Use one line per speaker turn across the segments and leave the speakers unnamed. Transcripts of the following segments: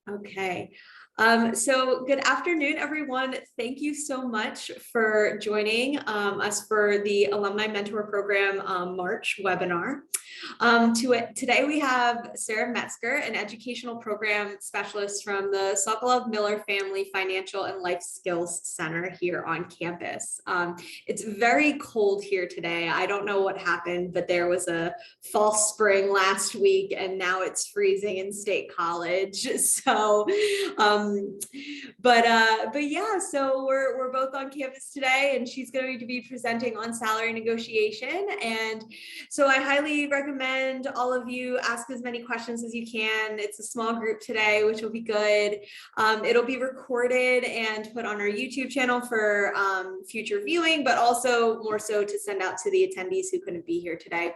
Okay. So good afternoon, everyone. Thank you so much for joining us for the Alumni Mentor Program March webinar. Today we have Sarah Metzger, an educational program specialist from the Sokolov-Miller Family Financial and Life Skills Center here on campus. It's very cold here today. I don't know what happened, but there was a false spring last week and now it's freezing in State College. So, but yeah, so we're both on campus today and she's going to be presenting on salary negotiation. And so I highly recommend all of you ask as many questions as you can. It's a small group today, which will be good. It'll be recorded and put on our YouTube channel for future viewing, but also more so to send out to the attendees who couldn't be here today.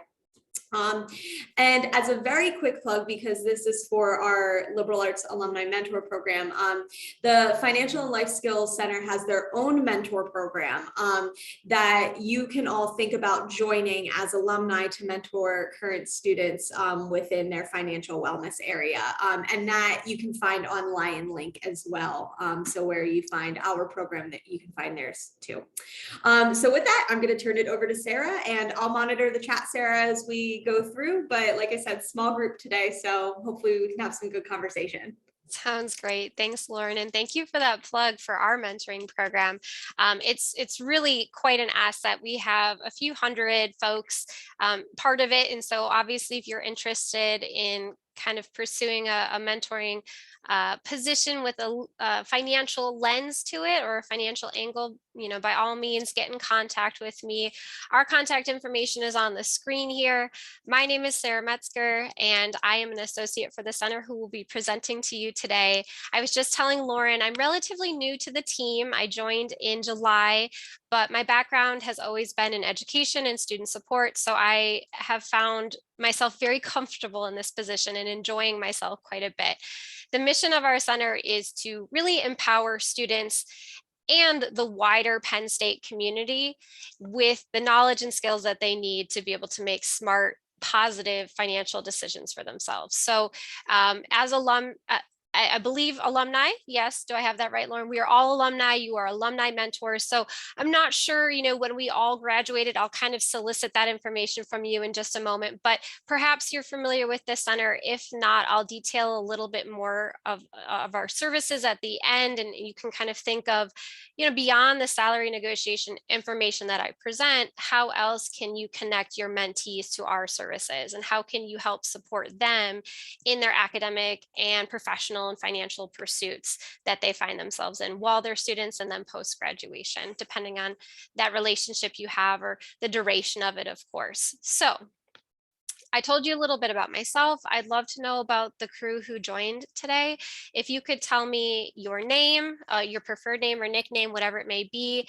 And as a very quick plug, because this is for our Liberal Arts Alumni Mentor Program, the Financial and Life Skills Center has their own mentor program that you can all think about joining as alumni to mentor current students within their financial wellness area. And that you can find on Lion Link as well. So where you find our program, that you can find theirs too. So with that, I'm going to turn it over to Sarah, and I'll monitor the chat, Sarah, as we go through. But like I said, small group today, so hopefully we can have some good conversation.
Sounds great. Thanks, Lauren. And thank you for that plug for our mentoring program. It's really quite an asset. We have a few hundred folks part of it. And so obviously, if you're interested in kind of pursuing a mentoring position with a financial lens to it or a financial angle, by all means, get in contact with me. Our contact information is on the screen here. My name is Sarah Metzger, and I am an associate for the center who will be presenting to you today. I was just telling Lauren, I'm relatively new to the team. I joined in July, but my background has always been in education and student support. So I have found myself very comfortable in this position and enjoying myself quite a bit. The mission of our center is to really empower students and the wider Penn State community with the knowledge and skills that they need to be able to make smart, positive financial decisions for themselves. So as I believe alumni. Yes. Do I have that right, Lauren? We are all alumni. You are alumni mentors. So I'm not sure, when we all graduated, I'll kind of solicit that information from you in just a moment, but perhaps you're familiar with this center. If not, I'll detail a little bit more of our services at the end. And you can kind of think of, beyond the salary negotiation information that I present, how else can you connect your mentees to our services, and how can you help support them in their academic and professional and financial pursuits that they find themselves in while they're students and then post-graduation, depending on that relationship you have or the duration of it, of course. So I told you a little bit about myself. I'd love to know about the crew who joined today. If you could tell me your name, your preferred name or nickname, whatever it may be,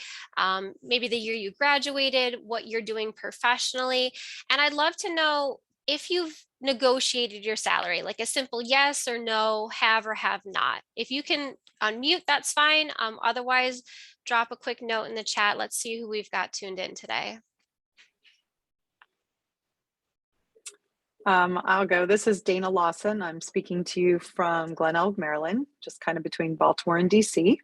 maybe the year you graduated, what you're doing professionally. And I'd love to know if you've negotiated your salary, like a simple yes or no, have or have not. If you can unmute, that's fine. Otherwise, drop a quick note in the chat. Let's see who we've got tuned in today.
I'll go. This is Dana Lawson. I'm speaking to you from Glen Elg, Maryland, just kind of between Baltimore and DC.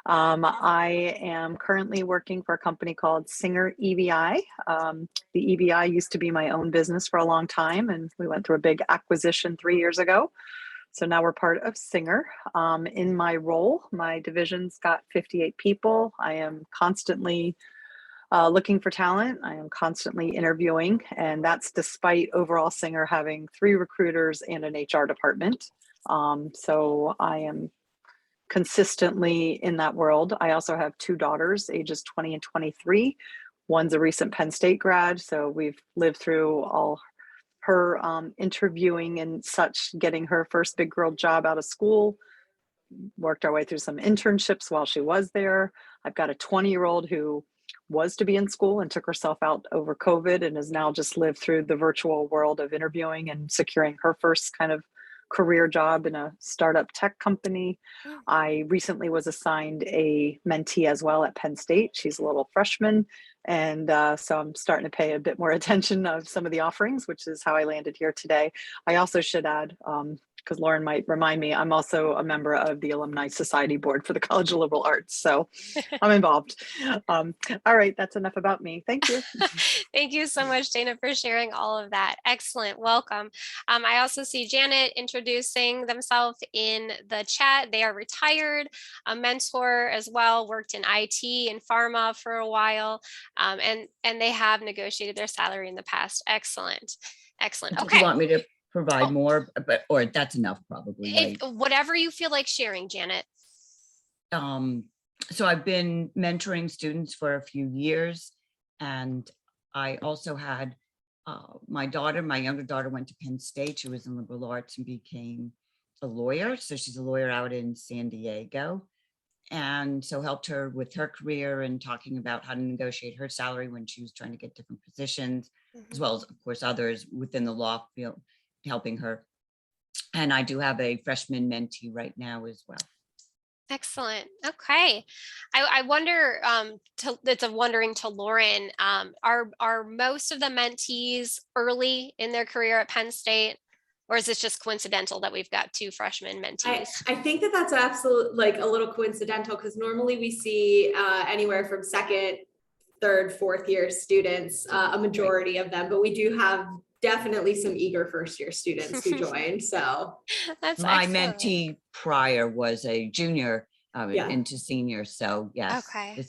I am currently working for a company called Singer EBI. The EBI used to be my own business for a long time, and we went through a big acquisition 3 years ago. So now we're part of Singer. In my role, my division's got 58 people. I am constantly looking for talent. I am constantly interviewing, and that's despite overall Singer having 3 recruiters and an HR department. So I am consistently in that world. I also have 2 daughters, ages 20 and 23. One's a recent Penn State grad, so we've lived through all her interviewing and such, getting her first big girl job out of school, worked our way through some internships while she was there. I've got a 20-year-old who was to be in school and took herself out over COVID and has now just lived through the virtual world of interviewing and securing her first kind of career job in a startup tech company. I recently was assigned a mentee as well at Penn State. She's a little freshman. And so I'm starting to pay a bit more attention of some of the offerings, which is how I landed here today. I also should add, because Lauren might remind me, I'm also a member of the Alumni Society Board for the College of Liberal Arts. So I'm involved. All right, that's enough about me. Thank you.
Thank you so much, Dana, for sharing all of that. Excellent. Welcome. I also see Janet introducing themselves in the chat. They are retired, a mentor as well, worked in IT and pharma for a while, and they have negotiated their salary in the past. Excellent. Excellent.
Did you
Okay.
want me to provide
Oh.
more, or that's enough probably, right?
Whatever you feel like sharing, Janet.
So I've been mentoring students for a few years, and I also had my younger daughter went to Penn State. She was in liberal arts and became a lawyer. So she's a lawyer out in San Diego. And so helped her with her career and talking about how to negotiate her salary when she was trying to get different positions, as well as, of course, others within the law field helping her. And I do have a freshman mentee right now as well.
Excellent. Okay. I wonder, it's a wondering to Lauren, are most of the mentees early in their career at Penn State? Or is this just coincidental that we've got 2 freshman mentees?
I think that that's absolutely like a little coincidental, because normally we see anywhere from second, third, fourth year students, a majority of them, but we do have definitely some eager first year students who joined. So
That's
My
excellent.
mentee prior was a junior
Yeah.
into senior. So yes,
Okay.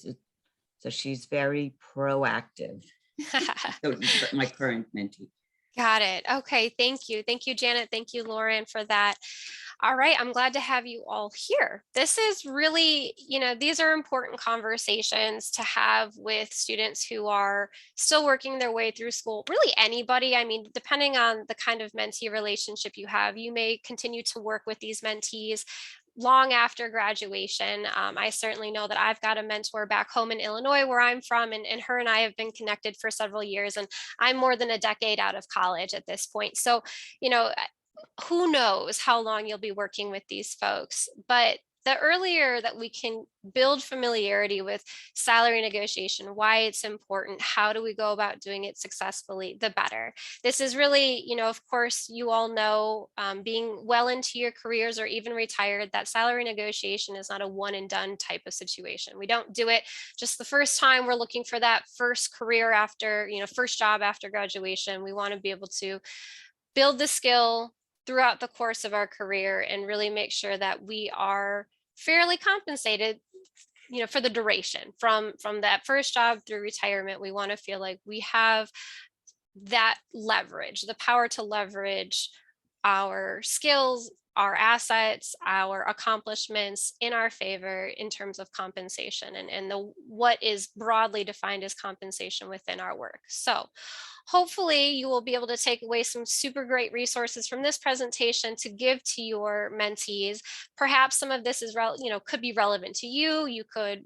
so she's very proactive. So my current mentee.
Got it. Okay. Thank you. Thank you, Janet. Thank you, Lauren, for that. All right. I'm glad to have you all here. This is really, these are important conversations to have with students who are still working their way through school. Really anybody. I mean, depending on the kind of mentee relationship you have, you may continue to work with these mentees long after graduation. I certainly know that I've got a mentor back home in Illinois where I'm from, and her and I have been connected for several years, and I'm more than a decade out of college at this point. So, who knows how long you'll be working with these folks, but the earlier that we can build familiarity with salary negotiation, why it's important, how do we go about doing it successfully, the better. This is really, of course, you all know, being well into your careers or even retired, that salary negotiation is not a one and done type of situation. We don't do it just the first time we're looking for that first career after, first job after graduation. We want to be able to build the skill throughout the course of our career and really make sure that we are fairly compensated, for the duration from that first job through retirement. We want to feel like we have that leverage, the power to leverage our skills, our assets, our accomplishments in our favor in terms of compensation and what is broadly defined as compensation within our work. So hopefully you will be able to take away some super great resources from this presentation to give to your mentees. Perhaps some of this is, could be relevant to you. You could,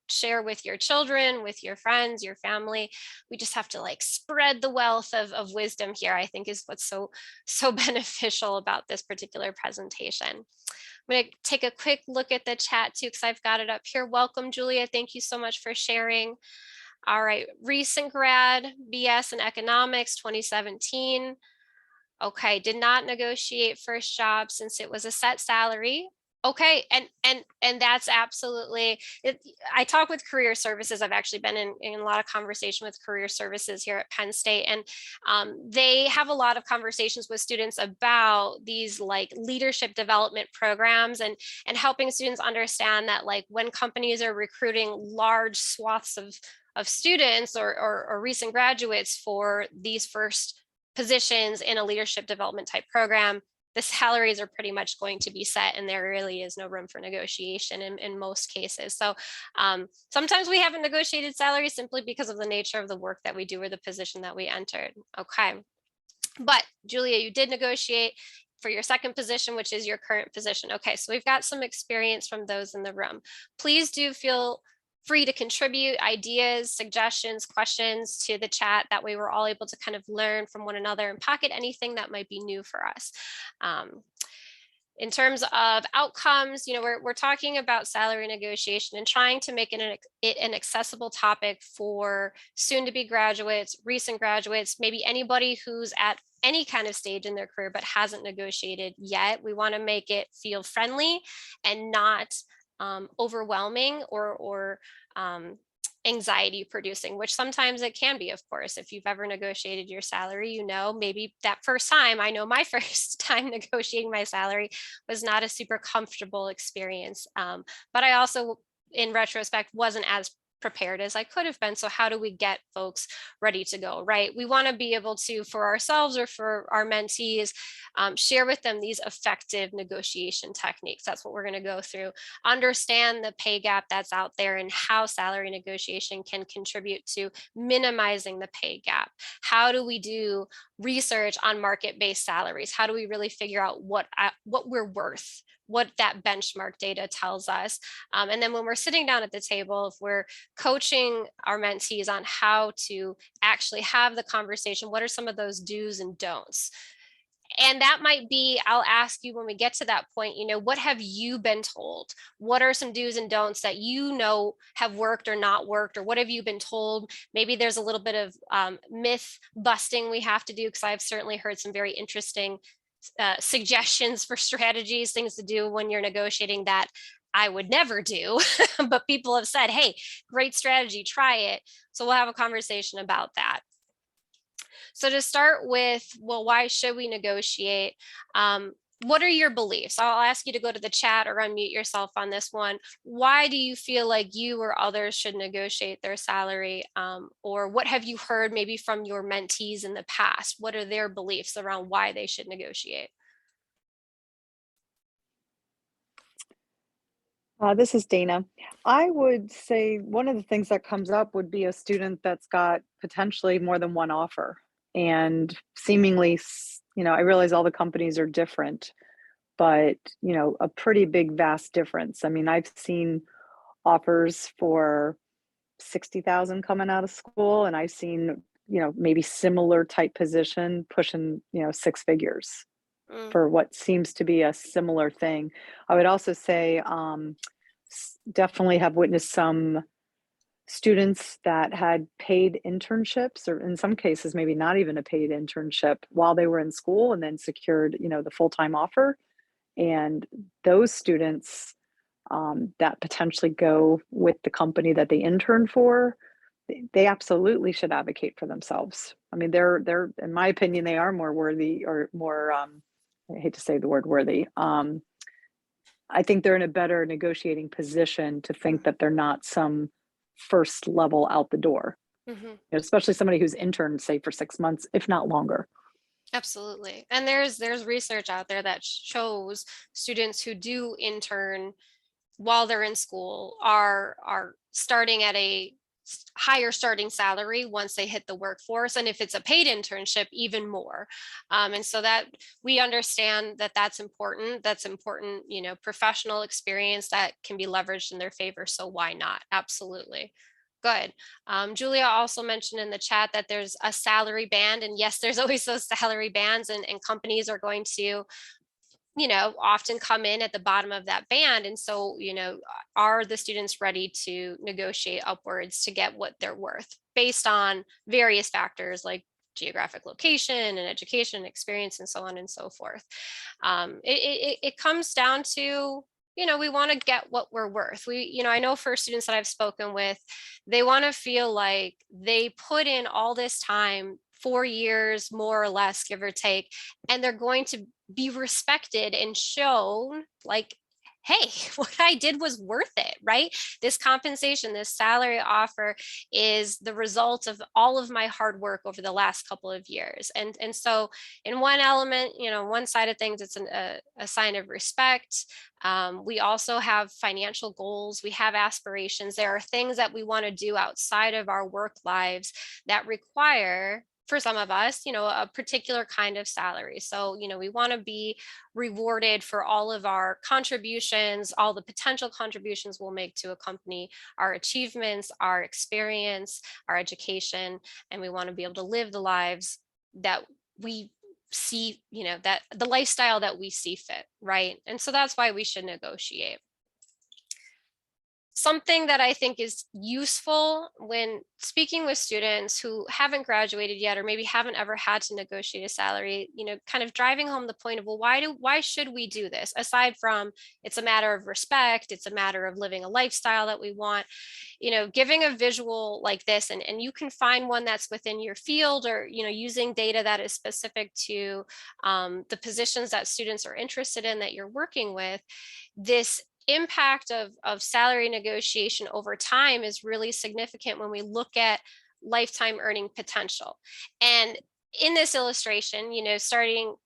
share with your children, with your friends, your family. We just have to spread the wealth of wisdom here, I think, is what's so beneficial about this particular presentation. I'm going to take a quick look at the chat too, because I've got it up here. Welcome, Julia. Thank you so much for sharing. All right, recent grad, BS in economics, 2017. Okay, did not negotiate first job since it was a set salary. Okay, and that's absolutely it. I talk with career services. I've actually been in a lot of conversation with career services here at Penn State, and they have a lot of conversations with students about these leadership development programs and helping students understand that when companies are recruiting large swaths of students or recent graduates for these first positions in a leadership development type program, the salaries are pretty much going to be set and there really is no room for negotiation in most cases. So sometimes we haven't negotiated salaries simply because of the nature of the work that we do or the position that we entered. Okay. But Julia, you did negotiate for your second position, which is your current position. Okay, so we've got some experience from those in the room. Please do feel free to contribute ideas, suggestions, questions to the chat. That way we're all able to kind of learn from one another and pocket anything that might be new for us. In terms of outcomes, we're talking about salary negotiation and trying to make it an accessible topic for soon-to-be graduates, recent graduates, maybe anybody who's at any kind of stage in their career but hasn't negotiated yet. We want to make it feel friendly and not overwhelming or anxiety producing, which sometimes it can be, of course. If you've ever negotiated your salary, maybe that first time, I know my first time negotiating my salary was not a super comfortable experience. But I also, in retrospect, wasn't as prepared as I could have been. So how do we get folks ready to go, right? We want to be able to, for ourselves or for our mentees, share with them these effective negotiation techniques. That's what we're going to go through. Understand the pay gap that's out there and how salary negotiation can contribute to minimizing the pay gap. How do we do research on market-based salaries? How do we really figure out what we're worth, what that benchmark data tells us? And then when we're sitting down at the table, if we're coaching our mentees on how to actually have the conversation, what are some of those do's and don'ts? And that might be, I'll ask you when we get to that point, what have you been told? What are some do's and don'ts that have worked or not worked, or what have you been told? Maybe there's a little bit of myth busting we have to do, because I've certainly heard some very interesting suggestions for strategies, things to do when you're negotiating that I would never do, but people have said, hey, great strategy, try it. So we'll have a conversation about that. So to start with, well, why should we negotiate? What are your beliefs? I'll ask you to go to the chat or unmute yourself on this one. Why do you feel like you or others should negotiate their salary? Or what have you heard maybe from your mentees in the past? What are their beliefs around why they should negotiate?
This is Dana. I would say one of the things that comes up would be a student that's got potentially more than one offer. And seemingly, I realize all the companies are different, but, a pretty big, vast difference. I mean, I've seen offers for 60,000 coming out of school, and I've seen, maybe similar type position pushing, 6 figures for what seems to be a similar thing. I would also say definitely have witnessed some students that had paid internships, or in some cases maybe not even a paid internship, while they were in school, and then secured the full-time offer. And those students that potentially go with the company that they intern for, they absolutely should advocate for themselves. I mean, they're in my opinion, they are more worthy, or more I hate to say the word worthy. I think they're in a better negotiating position to think that they're not some first level out the door, especially somebody who's interned, say, for 6 months, if not longer.
Absolutely. And there's research out there that shows students who do intern while they're in school are starting at a higher starting salary once they hit the workforce, and if it's a paid internship, even more. And so that we understand that that's important, professional experience that can be leveraged in their favor. So why not? Absolutely. Good. Julia also mentioned in the chat that there's a salary band, and yes, there's always those salary bands, and companies are going to often come in at the bottom of that band. And so, are the students ready to negotiate upwards to get what they're worth based on various factors like geographic location and education experience and so on and so forth. It comes down to, we want to get what we're worth. I know for students that I've spoken with, they want to feel like they put in all this time, 4 years, more or less, give or take, and they're going to be respected and shown like, hey, what I did was worth it, right? This compensation, this salary offer is the result of all of my hard work over the last couple of years. And so in one element, one side of things, it's a sign of respect. We also have financial goals. We have aspirations. There are things that we want to do outside of our work lives that require, for some of us, a particular kind of salary. So, we want to be rewarded for all of our contributions, all the potential contributions we'll make to a company, our achievements, our experience, our education, and we want to be able to live the lives that we see, that the lifestyle that we see fit, right? And so that's why we should negotiate. Something that I think is useful when speaking with students who haven't graduated yet, or maybe haven't ever had to negotiate a salary, kind of driving home the point of, well, why should we do this? Aside from it's a matter of respect, it's a matter of living a lifestyle that we want, giving a visual like this, and you can find one that's within your field, or, using data that is specific to the positions that students are interested in that you're working with. This impact of salary negotiation over time is really significant when we look at lifetime earning potential. And in this illustration,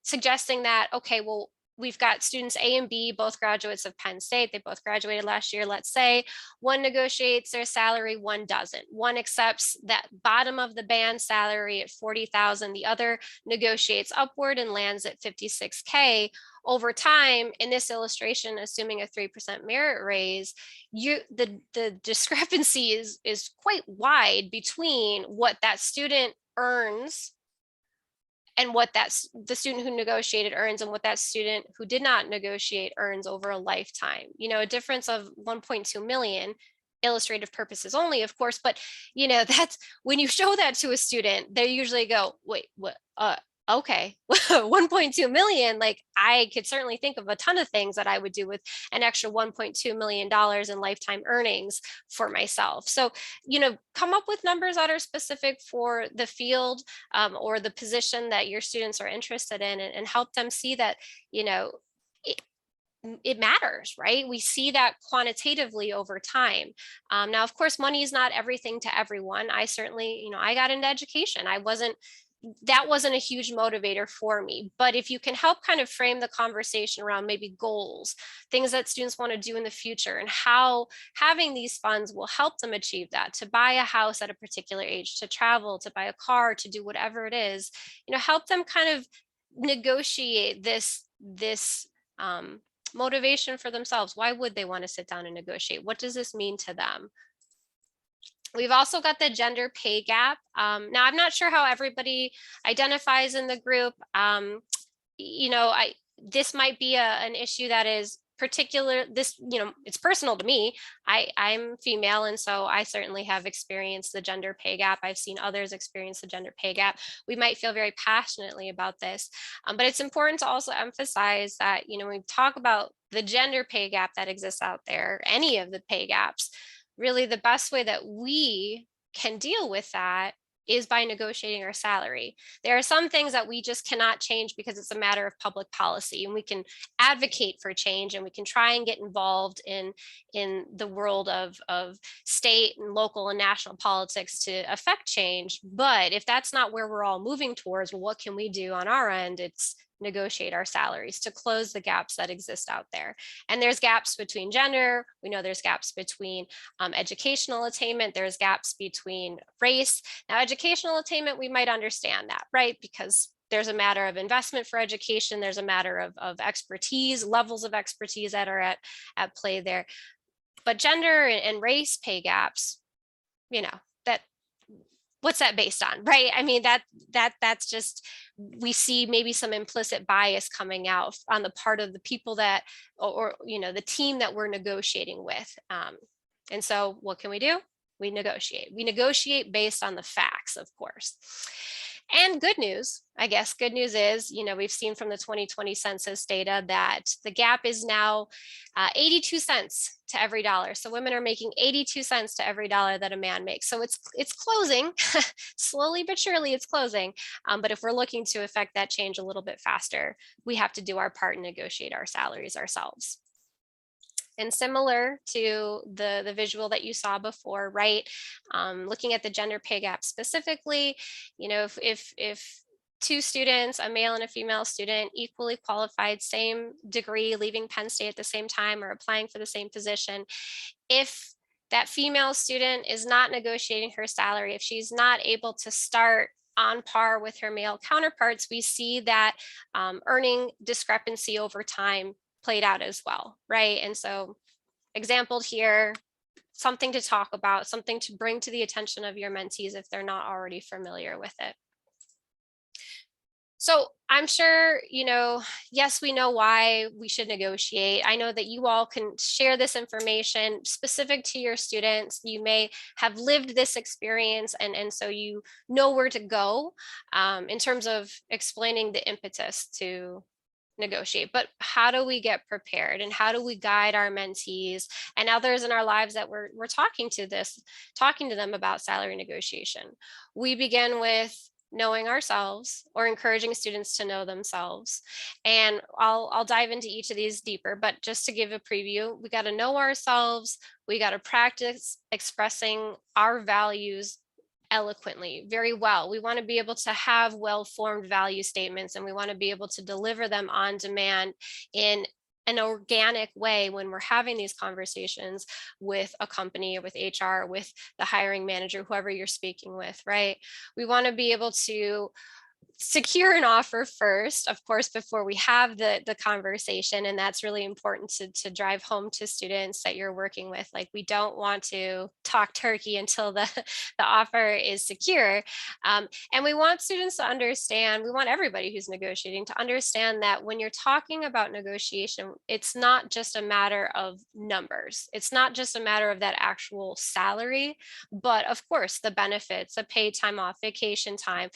suggesting that, okay, well, we've got students A and B, both graduates of Penn State. They both graduated last year. Let's say one negotiates their salary, one doesn't. One accepts that bottom of the band salary at 40,000. The other negotiates upward and lands at 56K. Over time, in this illustration, assuming a 3% merit raise, the discrepancy is quite wide between what that student earns and what the student who negotiated earns, and what that student who did not negotiate earns over a lifetime. A difference of 1.2 million, illustrative purposes only, of course, but that's when you show that to a student, they usually go, wait, what? Okay, 1.2 million, like I could certainly think of a ton of things that I would do with an extra $1.2 million in lifetime earnings for myself. So, come up with numbers that are specific for the field or the position that your students are interested in, and help them see that, it matters, right? We see that quantitatively over time. Now, of course, money is not everything to everyone. I certainly, I got into education. That wasn't a huge motivator for me. But if you can help kind of frame the conversation around maybe goals, things that students want to do in the future, and how having these funds will help them achieve that, to buy a house at a particular age, to travel, to buy a car, to do whatever it is, help them kind of negotiate this motivation for themselves. Why would they want to sit down and negotiate? What does this mean to them? We've also got the gender pay gap. Now, I'm not sure how everybody identifies in the group. This might be an issue that is particular. It's personal to me. I'm female, and so I certainly have experienced the gender pay gap. I've seen others experience the gender pay gap. We might feel very passionately about this, but it's important to also emphasize that, when we talk about the gender pay gap that exists out there, any of the pay gaps, really the best way that we can deal with that is by negotiating our salary. There are some things that we just cannot change because it's a matter of public policy, and we can advocate for change, and we can try and get involved in the world of state and local and national politics to affect change. But if that's not where we're all moving towards, well, what can we do on our end? It's negotiate our salaries to close the gaps that exist out there. And there's gaps between gender. We know there's gaps between educational attainment. There's gaps between race. Now, educational attainment, we might understand that, right? Because there's a matter of investment for education. There's a matter of expertise, levels of expertise that are at play there. But gender and race pay gaps, that, what's that based on, right? I mean, that's just, we see maybe some implicit bias coming out on the part of the people that, or the team that we're negotiating with. And so what can we do? We negotiate based on the facts, of course. And good news, I guess, good news is, we've seen from the 2020 census data that the gap is now 82 cents to every dollar. So women are making 82 cents to every dollar that a man makes. So it's closing, slowly but surely it's closing. But if we're looking to affect that change a little bit faster, we have to do our part and negotiate our salaries ourselves. And similar to the visual that you saw before, right? Looking at the gender pay gap specifically, if two students, a male and a female student, equally qualified, same degree, leaving Penn State at the same time or applying for the same position, if that female student is not negotiating her salary, if she's not able to start on par with her male counterparts, we see that earning discrepancy over time played out as well, right? And so exampled here, something to talk about, something to bring to the attention of your mentees if they're not already familiar with it. So I'm sure, yes, we know why we should negotiate. I know that you all can share this information specific to your students. You may have lived this experience, and so you know where to go in terms of explaining the impetus to negotiate. But how do we get prepared, and how do we guide our mentees and others in our lives that we're talking to them about salary negotiation? We begin with knowing ourselves, or encouraging students to know themselves. And I'll dive into each of these deeper, but just to give a preview, we got to know ourselves. We got to practice expressing our values eloquently, very well. We want to be able to have well-formed value statements, and we want to be able to deliver them on demand in an organic way when we're having these conversations with a company, or with HR, with the hiring manager, whoever you're speaking with, right? We want to be able to secure an offer first, of course, before we have the conversation. And that's really important to drive home to students that you're working with. Like, we don't want to talk turkey until the offer is secure. And we want students to understand, we want everybody who's negotiating to understand that when you're talking about negotiation, it's not just a matter of numbers. It's not just a matter of that actual salary, but of course, the benefits, the paid time off, vacation time.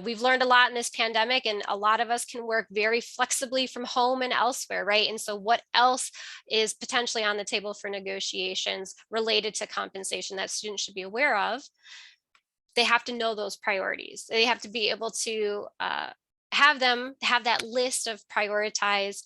We've learned a lot in this pandemic, and a lot of us can work very flexibly from home and elsewhere, right? And so what else is potentially on the table for negotiations related to compensation that students should be aware of? They have to know those priorities. They have to be able to have that list of prioritized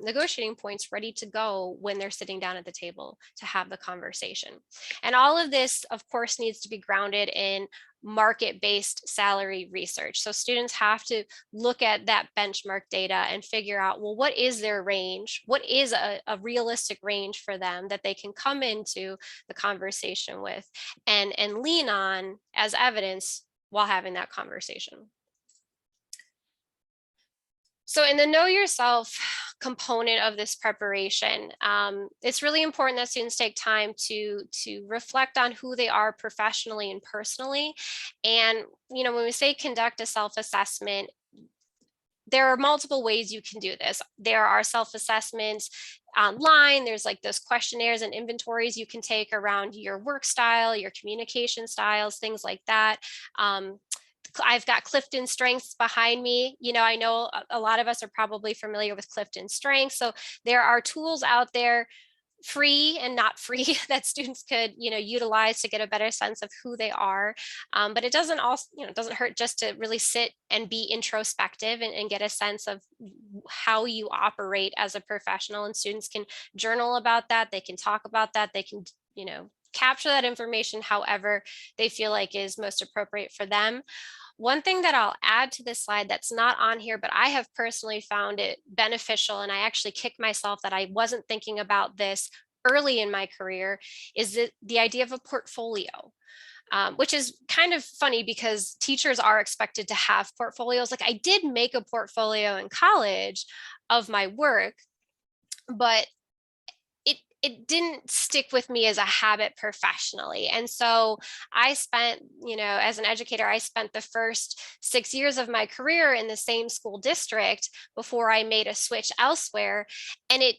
negotiating points ready to go when they're sitting down at the table to have the conversation. And all of this, of course, needs to be grounded in market-based salary research. So students have to look at that benchmark data and figure out, well, what is their range? What is a realistic range for them that they can come into the conversation with and lean on as evidence while having that conversation. So in the know yourself component of this preparation, it's really important that students take time to reflect on who they are professionally and personally. And, when we say conduct a self-assessment, there are multiple ways you can do this. There are self-assessments online. There's like those questionnaires and inventories you can take around your work style, your communication styles, things like that. I've got Clifton Strengths behind me. I know a lot of us are probably familiar with Clifton Strengths. So there are tools out there, free and not free, that students could utilize to get a better sense of who they are. But it doesn't doesn't hurt just to really sit and be introspective and get a sense of how you operate as a professional. And students can journal about that. They can talk about that. They can capture that information however they feel like is most appropriate for them. One thing that I'll add to this slide that's not on here, but I have personally found it beneficial, and I actually kicked myself that I wasn't thinking about this early in my career, is the idea of a portfolio. Which is kind of funny because teachers are expected to have portfolios. Like, I did make a portfolio in college of my work, but it didn't stick with me as a habit professionally. And so I spent, as an educator, I spent the first 6 years of my career in the same school district before I made a switch elsewhere. And it,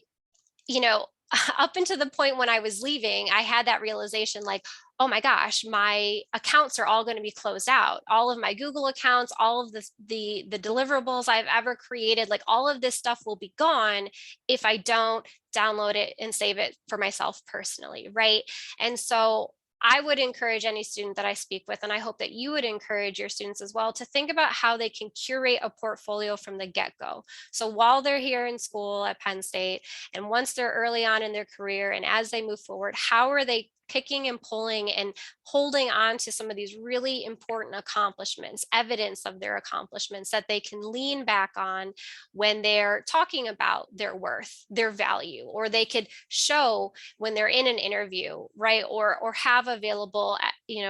up until the point when I was leaving, I had that realization, like, oh my gosh, my accounts are all going to be closed out. All of my Google accounts, all of the deliverables I've ever created, like all of this stuff will be gone if I don't download it and save it for myself personally, right? And so I would encourage any student that I speak with, and I hope that you would encourage your students as well, to think about how they can curate a portfolio from the get-go. So while they're here in school at Penn State, and once they're early on in their career, and as they move forward, how are they picking and pulling and holding on to some of these really important accomplishments, evidence of their accomplishments that they can lean back on when they're talking about their worth, their value, or they could show when they're in an interview, right? Or have available,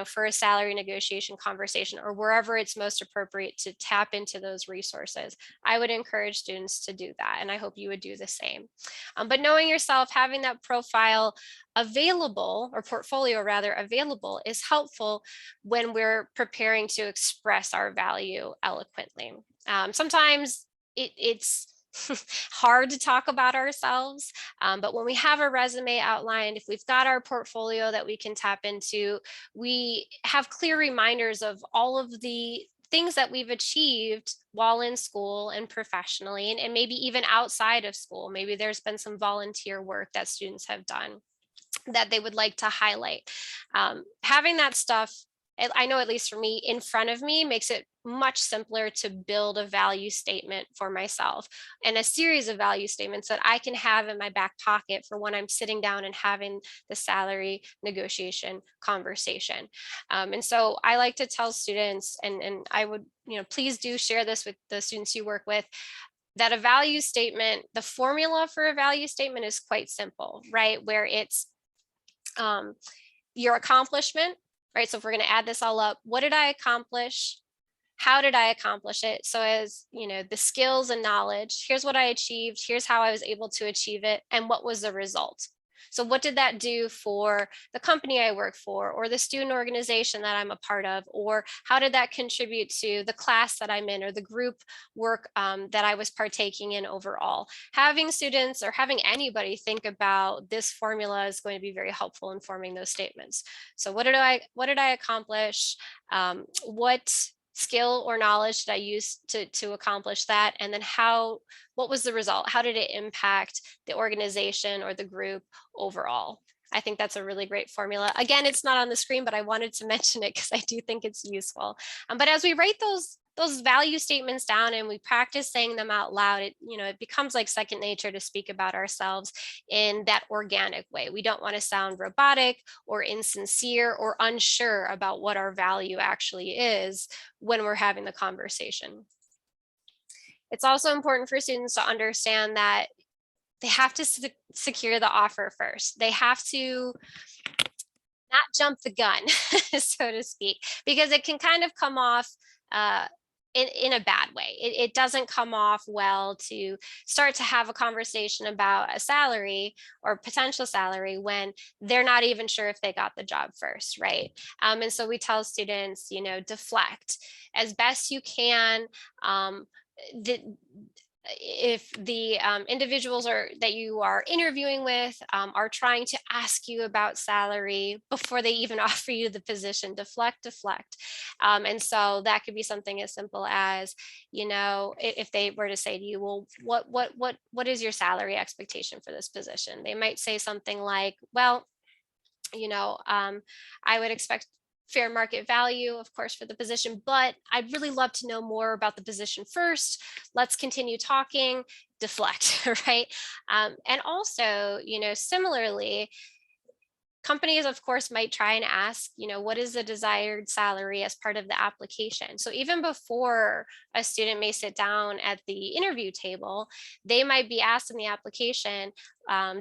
for a salary negotiation conversation, or wherever it's most appropriate to tap into those resources. I would encourage students to do that, and I hope you would do the same. But knowing yourself, having that profile, available, or portfolio rather available, is helpful when we're preparing to express our value eloquently. Sometimes it's hard to talk about ourselves, but when we have a resume outlined, if we've got our portfolio that we can tap into, we have clear reminders of all of the things that we've achieved while in school and professionally, and maybe even outside of school. Maybe there's been some volunteer work that students have done that they would like to highlight. Having that stuff, I know at least for me, in front of me makes it much simpler to build a value statement for myself, and a series of value statements that I can have in my back pocket for when I'm sitting down and having the salary negotiation conversation. And so I like to tell students, and I would, please do share this with the students you work with, that a value statement, the formula for a value statement is quite simple, right? Where it's your accomplishment, right? So if we're going to add this all up, what did I accomplish? How did I accomplish it? So as the skills and knowledge, here's what I achieved, here's how I was able to achieve it, and what was the result? So what did that do for the company I work for, or the student organization that I'm a part of, or how did that contribute to the class that I'm in, or the group work that I was partaking in overall? Having students, or having anybody think about this formula, is going to be very helpful in forming those statements. So what did I accomplish? What skill or knowledge did I use to accomplish that? And then what was the result? How did it impact the organization or the group overall? I think that's a really great formula. Again, it's not on the screen, but I wanted to mention it because I do think it's useful. But as we write those value statements down and we practice saying them out loud, it becomes like second nature to speak about ourselves in that organic way. We don't want to sound robotic or insincere or unsure about what our value actually is when we're having the conversation. It's also important for students to understand that they have to secure the offer first. They have to not jump the gun, so to speak, because it can kind of come off in a bad way. It doesn't come off well to start to have a conversation about a salary or potential salary when they're not even sure if they got the job first, right? And so we tell students, deflect as best you can. If the individuals that you are interviewing with are trying to ask you about salary before they even offer you the position, deflect. And so that could be something as simple as, if they were to say to you, well, what is your salary expectation for this position? They might say something like, well, I would expect fair market value, of course, for the position, but I'd really love to know more about the position first. Let's continue talking, deflect, right? And also, similarly, companies, of course, might try and ask, what is the desired salary as part of the application? So even before a student may sit down at the interview table, they might be asked in the application,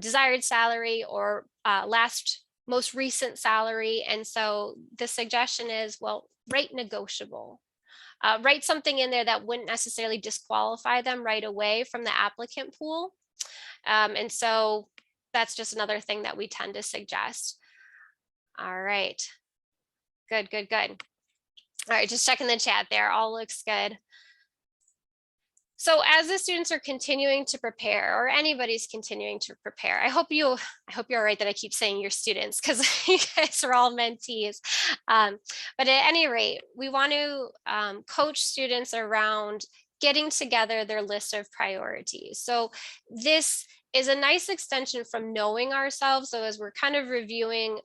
desired salary or most recent salary. And so the suggestion is, well, write negotiable. Write something in there that wouldn't necessarily disqualify them right away from the applicant pool. And so that's just another thing that we tend to suggest. All right. Good. All right, just checking the chat there. All looks good. So as the students are continuing to prepare, or anybody's continuing to prepare, I hope you're all right that I keep saying your students, because you guys are all mentees. But at any rate, we want to coach students around getting together their list of priorities. So this is a nice extension from knowing ourselves. So as we're kind of reviewing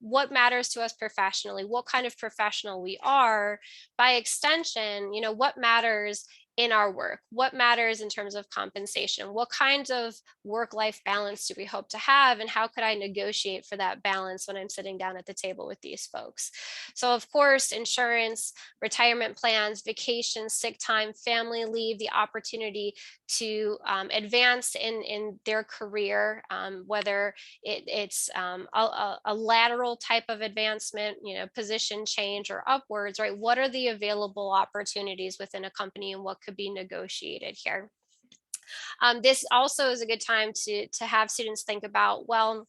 what matters to us professionally, what kind of professional we are, by extension, what matters in our work, what matters in terms of compensation, what kinds of work-life balance do we hope to have, and how could I negotiate for that balance when I'm sitting down at the table with these folks? So of course, insurance, retirement plans, vacation, sick time, family leave, the opportunity to advance in their career, whether it's a lateral type of advancement, position change or upwards, right? What are the available opportunities within a company, and what could be negotiated here? This also is a good time to have students think about, well,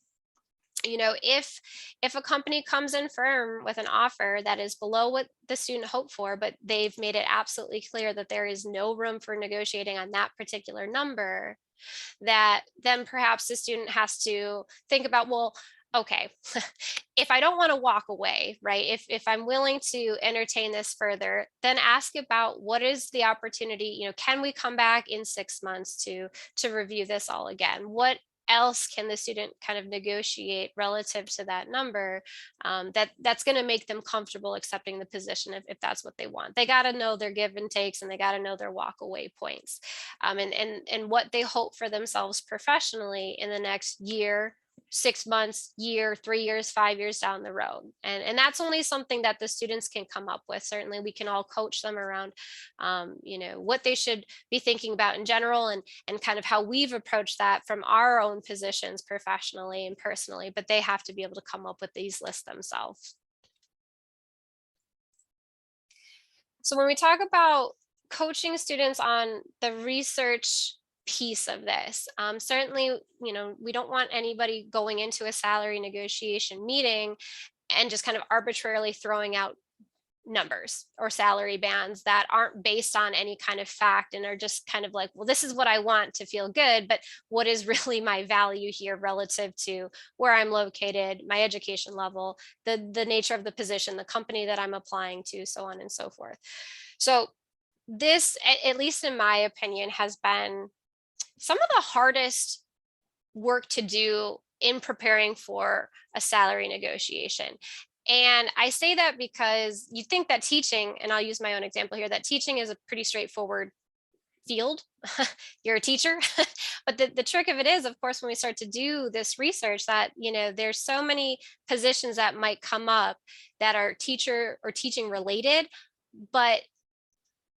if a company comes in firm with an offer that is below what the student hoped for, but they've made it absolutely clear that there is no room for negotiating on that particular number, that then perhaps the student has to think about, well, okay, if I don't want to walk away, right? If I'm willing to entertain this further, then ask about what is the opportunity, can we come back in 6 months to review this all again? What else can the student kind of negotiate relative to that number, that's going to make them comfortable accepting the position if that's what they want. They got to know their give and takes, and they got to know their walk away points, and what they hope for themselves professionally in the next year, 6 months, year, 3 years, 5 years down the road. And that's only something that the students can come up with. Certainly we can all coach them around, what they should be thinking about in general, and kind of how we've approached that from our own positions professionally and personally, but they have to be able to come up with these lists themselves. So when we talk about coaching students on the research piece of this, certainly, we don't want anybody going into a salary negotiation meeting and just kind of arbitrarily throwing out numbers or salary bands that aren't based on any kind of fact and are just kind of like, well, this is what I want to feel good, but what is really my value here relative to where I'm located, my education level, the nature of the position, the company that I'm applying to, so on and so forth. So this, at least in my opinion, has been some of the hardest work to do in preparing for a salary negotiation. And I say that because you think that teaching, and I'll use my own example here, that teaching is a pretty straightforward field. You're a teacher. But the trick of it is, of course, when we start to do this research, that, there's so many positions that might come up that are teacher or teaching related, but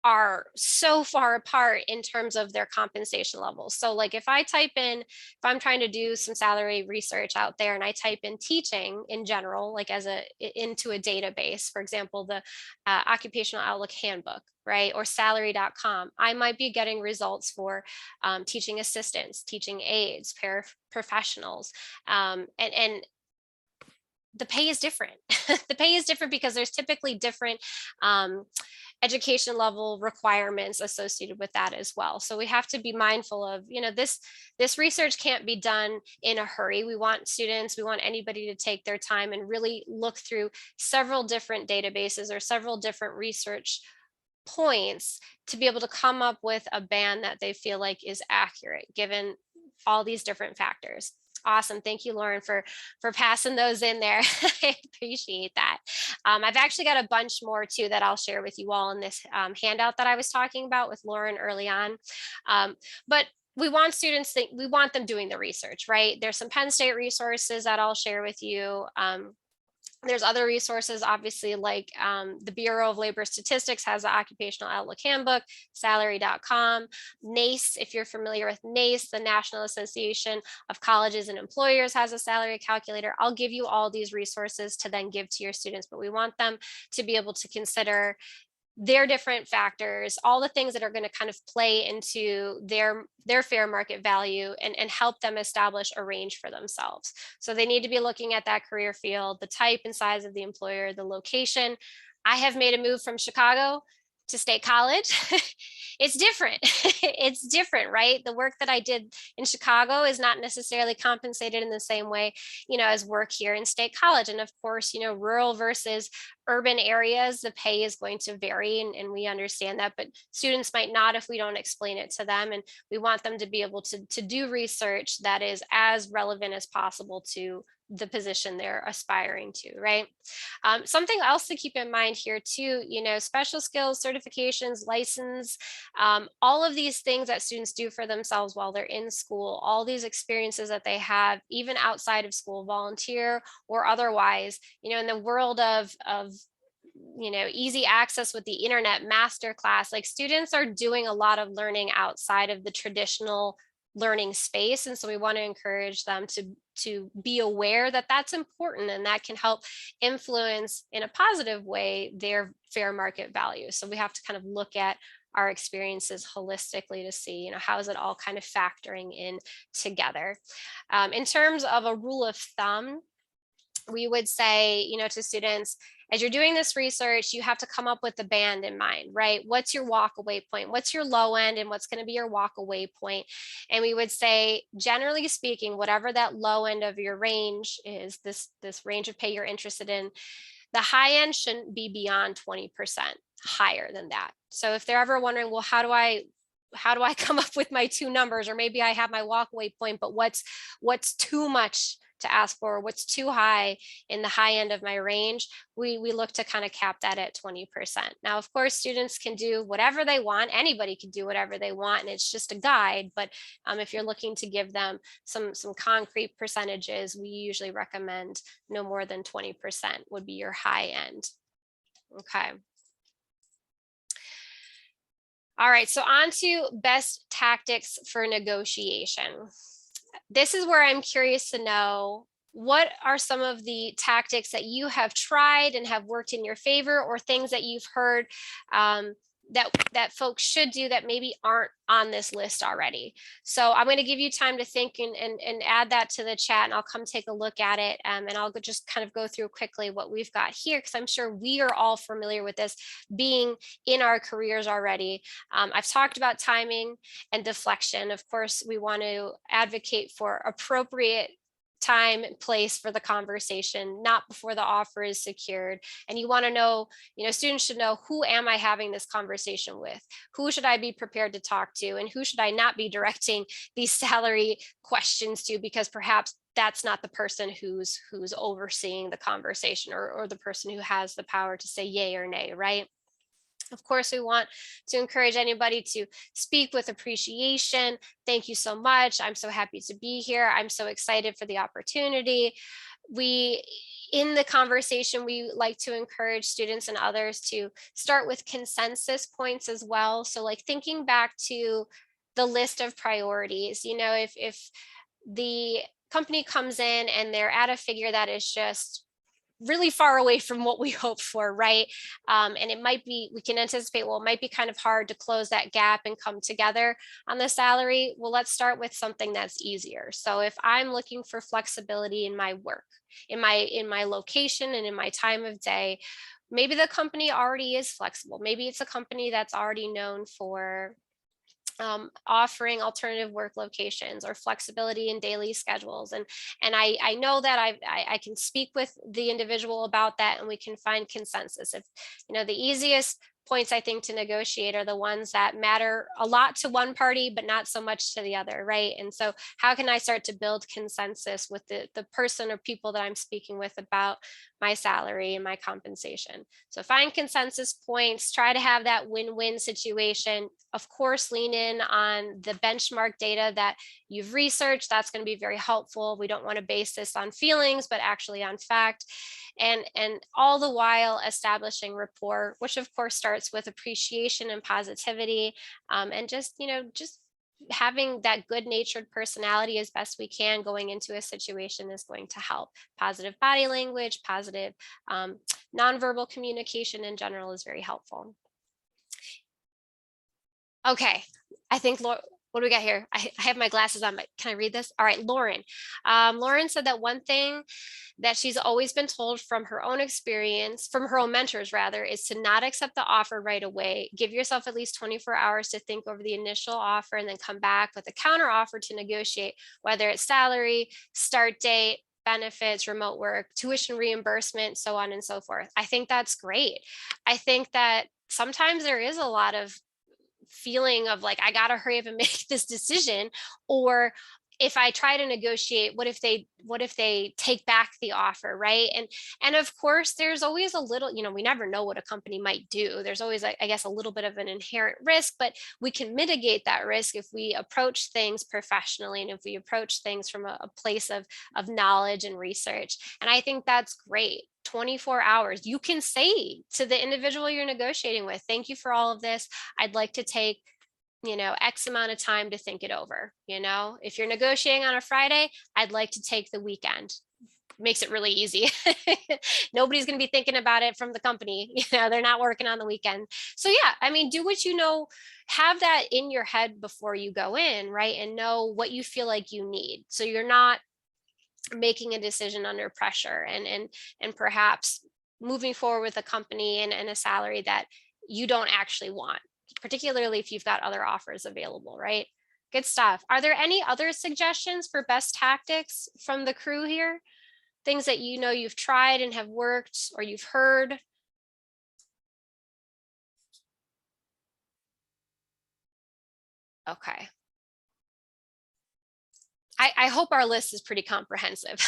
are so far apart in terms of their compensation levels. So like if I'm trying to do some salary research out there and I type in teaching in general, like into a database, for example, the Occupational Outlook Handbook, right? Or salary.com, I might be getting results for teaching assistants, teaching aides, paraprofessionals, and the pay is different. The pay is different because there's typically different education level requirements associated with that as well. So we have to be mindful of, this research can't be done in a hurry. We want anybody to take their time and really look through several different databases or several different research points to be able to come up with a band that they feel like is accurate given all these different factors. Awesome. Thank you, Lauren, for passing those in there. I appreciate that. I've actually got a bunch more too that I'll share with you all in this handout that I was talking about with Lauren early on. But we want we want them doing the research, right? There's some Penn State resources that I'll share with you. There's other resources, obviously, like the Bureau of Labor Statistics has the Occupational Outlook Handbook, salary.com, NACE, if you're familiar with NACE, the National Association of Colleges and Employers has a salary calculator. I'll give you all these resources to then give to your students, but we want them to be able to consider their different factors, all the things that are going to kind of play into their fair market value and help them establish a range for themselves. So they need to be looking at that career field, the type and size of the employer, the location. I have made a move from Chicago to State College. It's different. It's different, right? The work that I did in Chicago is not necessarily compensated in the same way, as work here in State College. And of course, rural versus urban areas, the pay is going to vary, and we understand that, but students might not if we don't explain it to them. And we want them to be able to do research that is as relevant as possible to the position they're aspiring to, right? Something else to keep in mind here too, special skills, certifications, license, all of these things that students do for themselves while they're in school, all these experiences that they have, even outside of school, volunteer or otherwise, in the world of easy access with the internet, masterclass, like students are doing a lot of learning outside of the traditional learning space. And so we want to encourage them to be aware that that's important, and that can help influence in a positive way their fair market value. So we have to kind of look at our experiences holistically to see, how is it all kind of factoring in together. In terms of a rule of thumb, we would say, to students, as you're doing this research, you have to come up with a band in mind, right? What's your walk away point? What's your low end and what's going to be your walk away point? And we would say, generally speaking, whatever that low end of your range is, this range of pay you're interested in, the high end shouldn't be beyond 20% higher than that. So if they're ever wondering, well, how do I come up with my two numbers, or maybe I have my walkaway point, but what's too much to ask for, what's too high in the high end of my range, we look to kind of cap that at 20%. Now, of course, students can do whatever they want. Anybody can do whatever they want, and it's just a guide. But if you're looking to give them some concrete percentages, we usually recommend no more than 20% would be your high end. Okay. All right, so on to best tactics for negotiation. This is where I'm curious to know, what are some of the tactics that you have tried and have worked in your favor, or things that you've heard that folks should do that maybe aren't on this list already? So I'm going to give you time to think and add that to the chat, and I'll come take a look at it, and I'll just kind of go through quickly what we've got here, because I'm sure we are all familiar with this being in our careers already. I've talked about timing and deflection. Of course, we want to advocate for appropriate time and place for the conversation, not before the offer is secured. And you want to know, students should know, who am I having this conversation with? Who should I be prepared to talk to? And who should I not be directing these salary questions to, because perhaps that's not the person who's overseeing the conversation, or the person who has the power to say yay or nay, right? Of course, we want to encourage anybody to speak with appreciation. Thank you so much. I'm so happy to be here. I'm so excited for the opportunity. In the conversation, we like to encourage students and others to start with consensus points as well. So like thinking back to the list of priorities, if the company comes in and they're at a figure that is just really far away from what we hoped for, right? And it might be, we can anticipate, well, it might be kind of hard to close that gap and come together on the salary. Well, let's start with something that's easier. So if I'm looking for flexibility in my work, in my location, and in my time of day, maybe the company already is flexible. Maybe it's a company that's already known for offering alternative work locations or flexibility in daily schedules. And I know that I can speak with the individual about that, and we can find consensus. If, the easiest points I think to negotiate are the ones that matter a lot to one party, but not so much to the other, right? And so how can I start to build consensus with the person or people that I'm speaking with about my salary and my compensation? So find consensus points, try to have that win-win situation. Of course, lean in on the benchmark data that you've researched. That's going to be very helpful. We don't want to base this on feelings, but actually on fact. And all the while establishing rapport, which of course starts with appreciation and positivity, and just having that good-natured personality as best we can going into a situation is going to help. Positive body language, positive nonverbal communication in general is very helpful. Okay, I think what do we got here? I have my glasses on, but can I read this? All right, Lauren. Lauren said that one thing that she's always been told from her own experience, from her own mentors rather, is to not accept the offer right away. Give yourself at least 24 hours to think over the initial offer, and then come back with a counter offer to negotiate, whether it's salary, start date, benefits, remote work, tuition reimbursement, so on and so forth. I think that's great. I think that sometimes there is a lot of feeling of like, I gotta hurry up and make this decision, or if I try to negotiate, what if they take back the offer, right? And of course, there's always a little, we never know what a company might do. There's always, I guess, a little bit of an inherent risk, but we can mitigate that risk if we approach things professionally, and if we approach things from a place of knowledge and research. And I think that's great. 24 hours. You can say to the individual you're negotiating with, thank you for all of this. I'd like to take X amount of time to think it over. If you're negotiating on a Friday, I'd like to take the weekend. Makes it really easy. Nobody's going to be thinking about it from the company. They're not working on the weekend. So yeah, do what have that in your head before you go in, right? And know what you feel like you need. So you're not making a decision under pressure and perhaps moving forward with a company and a salary that you don't actually want, particularly if you've got other offers available, right? Good stuff. Are there any other suggestions for best tactics from the crew here? Things that you know you've tried and have worked or you've heard? Okay. I hope our list is pretty comprehensive.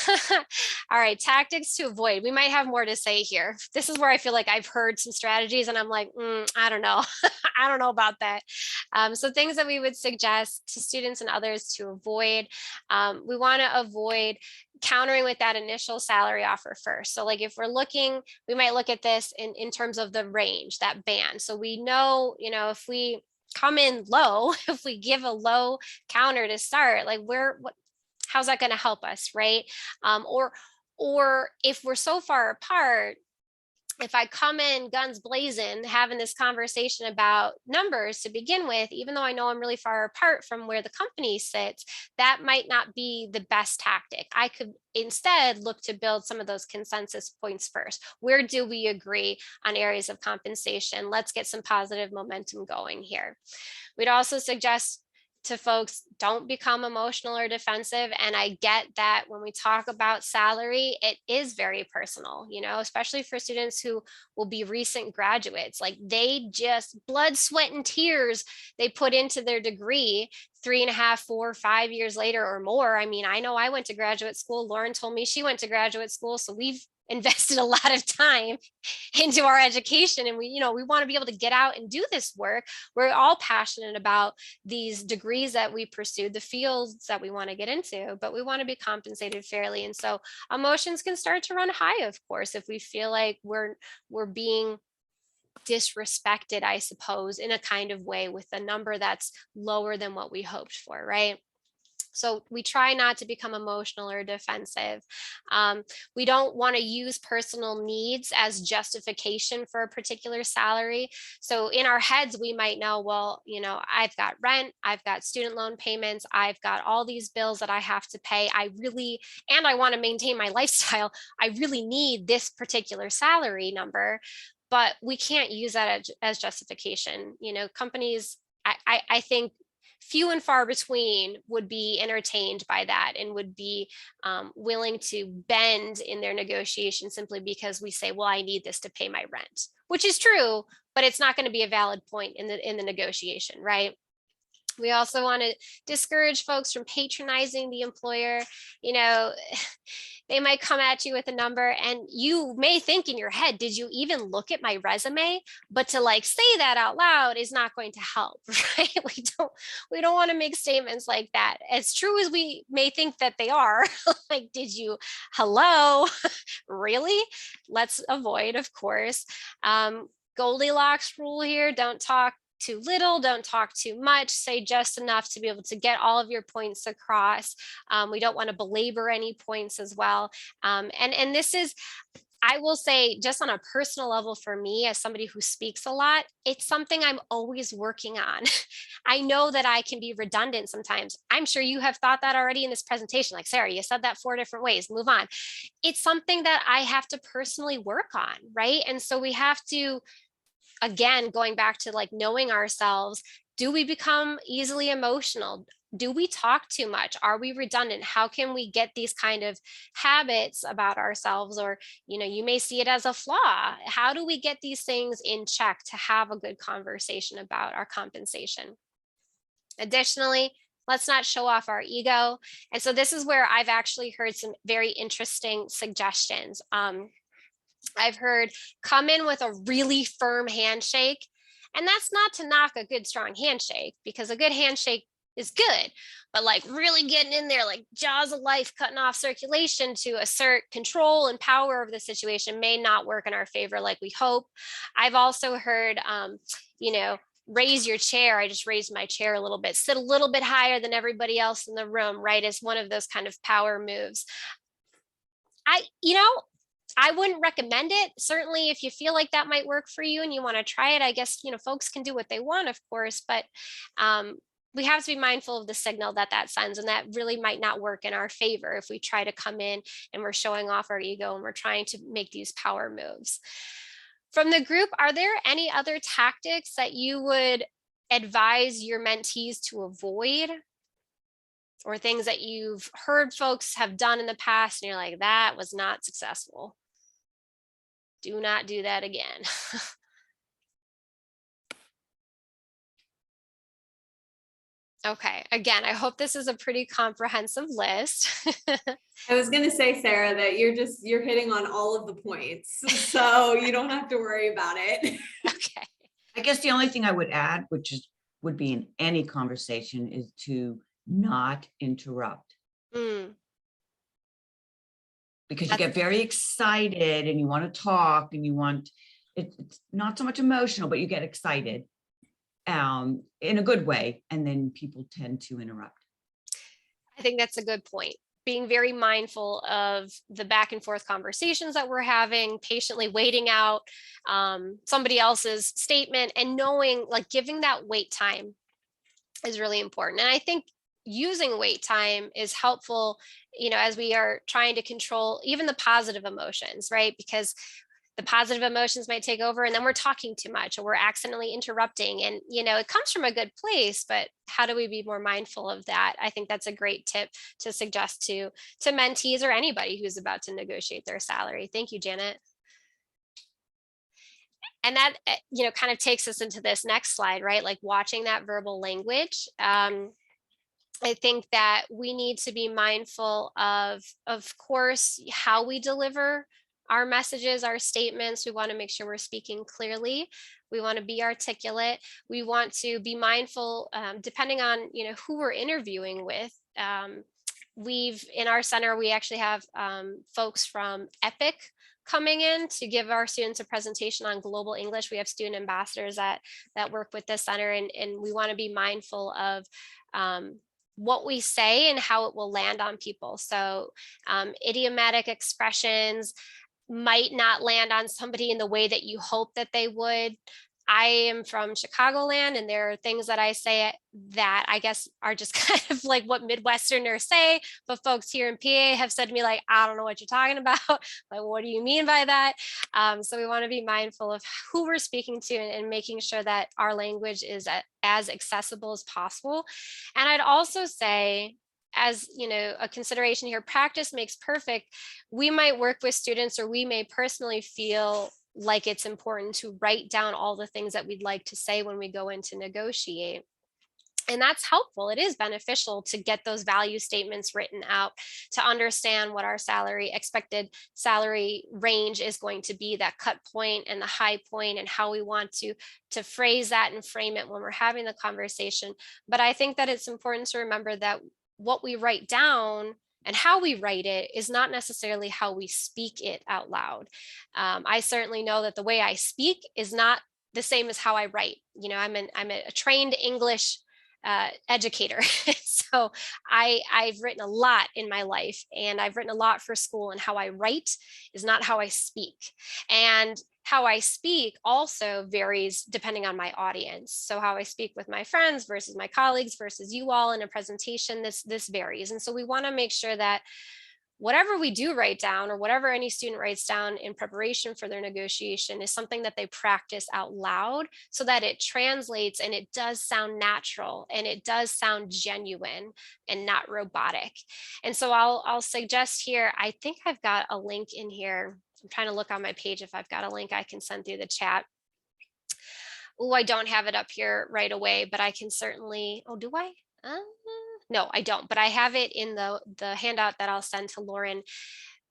All right, tactics to avoid. We might have more to say here. This is where I feel like I've heard some strategies and I'm like, I don't know. I don't know about that. So things that we would suggest to students and others to avoid. We want to avoid countering with that initial salary offer first. So like if we're looking, we might look at this in terms of the range, that band. So we know, if we come in low, if we give a low counter to start, like how's that going to help us, right? Or if we're so far apart, if I come in guns blazing, having this conversation about numbers to begin with, even though I know I'm really far apart from where the company sits, that might not be the best tactic. I could instead look to build some of those consensus points first. Where do we agree on areas of compensation? Let's get some positive momentum going here. We'd also suggest to folks, don't become emotional or defensive. And I get that when we talk about salary, it is very personal, especially for students who will be recent graduates. Like they just blood, sweat, and tears they put into their degree 3.5, 4, 5 years later or more. I mean, I know I went to graduate school. Lauren told me she went to graduate school. So we've invested a lot of time into our education, and we want to be able to get out and do this work. We're all passionate about these degrees that we pursued, the fields that we want to get into, but we want to be compensated fairly. And so emotions can start to run high, of course, if we feel like we're being disrespected, I suppose, in a kind of way with a number that's lower than what we hoped for, right? So we try not to become emotional or defensive. We don't want to use personal needs as justification for a particular salary. So in our heads, we might know, well, I've got rent, I've got student loan payments, I've got all these bills that I have to pay. And I want to maintain my lifestyle. I really need this particular salary number, but we can't use that as justification. Companies, I think, few and far between would be entertained by that and would be willing to bend in their negotiation simply because we say, well, I need this to pay my rent, which is true, but it's not going to be a valid point in the negotiation, right? We also want to discourage folks from patronizing the employer. They might come at you with a number and you may think in your head, did you even look at my resume? But to say that out loud is not going to help, right? We don't want to make statements like that. As true as we may think that they are, like, hello, really? Let's avoid, of course. Goldilocks rule here, don't talk too little, don't talk too much, say just enough to be able to get all of your points across. We don't want to belabor any points as well. And this is, I will say, just on a personal level for me, as somebody who speaks a lot, it's something I'm always working on. I know that I can be redundant sometimes. I'm sure you have thought that already in this presentation. Like, Sarah, you said that 4 different ways, move on. It's something that I have to personally work on, right? And so we have to, again, going back to knowing ourselves, do we become easily emotional? Do we talk too much? Are we redundant? How can we get these kind of habits about ourselves? Or, you may see it as a flaw. How do we get these things in check to have a good conversation about our compensation? Additionally, let's not show off our ego. And so this is where I've actually heard some very interesting suggestions. I've heard come in with a really firm handshake. And that's not to knock a good, strong handshake, because a good handshake is good, but really getting in there, like jaws of life, cutting off circulation to assert control and power of the situation may not work in our favor like we hope. I've also heard, raise your chair. I just raised my chair a little bit, sit a little bit higher than everybody else in the room, right? As one of those kind of power moves. I wouldn't recommend it. Certainly, if you feel like that might work for you and you want to try it, I guess, folks can do what they want, of course, but we have to be mindful of the signal that that sends, and that really might not work in our favor if we try to come in and we're showing off our ego and we're trying to make these power moves. From the group, are there any other tactics that you would advise your mentees to avoid, or things that you've heard folks have done in the past and you're like, that was not successful? Do not do that again. Okay, again, I hope this is a pretty comprehensive list.
I was going to say, Sarah, that you're hitting on all of the points, so you don't have to worry about it.
Okay.
I guess the only thing I would add, would be in any conversation, is to not interrupt. Because you get very excited and you want to talk and you want, it's not so much emotional, but you get excited in a good way. And then people tend to interrupt.
I think that's a good point. Being very mindful of the back and forth conversations that we're having, patiently waiting out somebody else's statement, and knowing, like, giving that wait time is really important. And I think using wait time is helpful, as we are trying to control even the positive emotions, right? Because the positive emotions might take over and then we're talking too much or we're accidentally interrupting, and it comes from a good place, but how do we be more mindful of that? I think that's a great tip to suggest to mentees or anybody who's about to negotiate their salary. Thank you, Janet. And that kind of takes us into this next slide, right? Like watching that verbal language. I think that we need to be mindful of course, how we deliver our messages, our statements. We want to make sure we're speaking clearly. We want to be articulate. We want to be mindful, depending on who we're interviewing with. In our center, we actually have folks from EPIC coming in to give our students a presentation on global English. We have student ambassadors that work with the center, and we want to be mindful of what we say and how it will land on people. So idiomatic expressions might not land on somebody in the way that you hope that they would. I am from Chicagoland, and there are things that I say that I guess are just kind of like what Midwesterners say, but folks here in PA have said to me, like, I don't know what you're talking about. Like, what do you mean by that? So we want to be mindful of who we're speaking to, and making sure that our language is as accessible as possible. And I'd also say, as a consideration here, practice makes perfect. We might work with students, or we may personally feel like it's important to write down all the things that we'd like to say when we go in to negotiate. And that's helpful. It is beneficial to get those value statements written out, to understand what our expected salary range is going to be, that cut point and the high point, and how we want to phrase that and frame it when we're having the conversation. But I think that it's important to remember that what we write down and how we write it is not necessarily how we speak it out loud. I certainly know that the way I speak is not the same as how I write. I'm a trained English educator. So I've written a lot in my life, and I've written a lot for school, and how I write is not how I speak. And how I speak also varies depending on my audience. So how I speak with my friends versus my colleagues versus you all in a presentation, this varies. And so we want to make sure that whatever we do write down, or whatever any student writes down in preparation for their negotiation, is something that they practice out loud, so that it translates and it does sound natural and it does sound genuine and not robotic. And so I'll suggest here, I think I've got a link in here. I'm trying to look on my page if I've got a link I can send through the chat. Oh, I don't have it up here right away, but I can certainly, oh, do I? No, I don't, but I have it in the handout that I'll send to Lauren.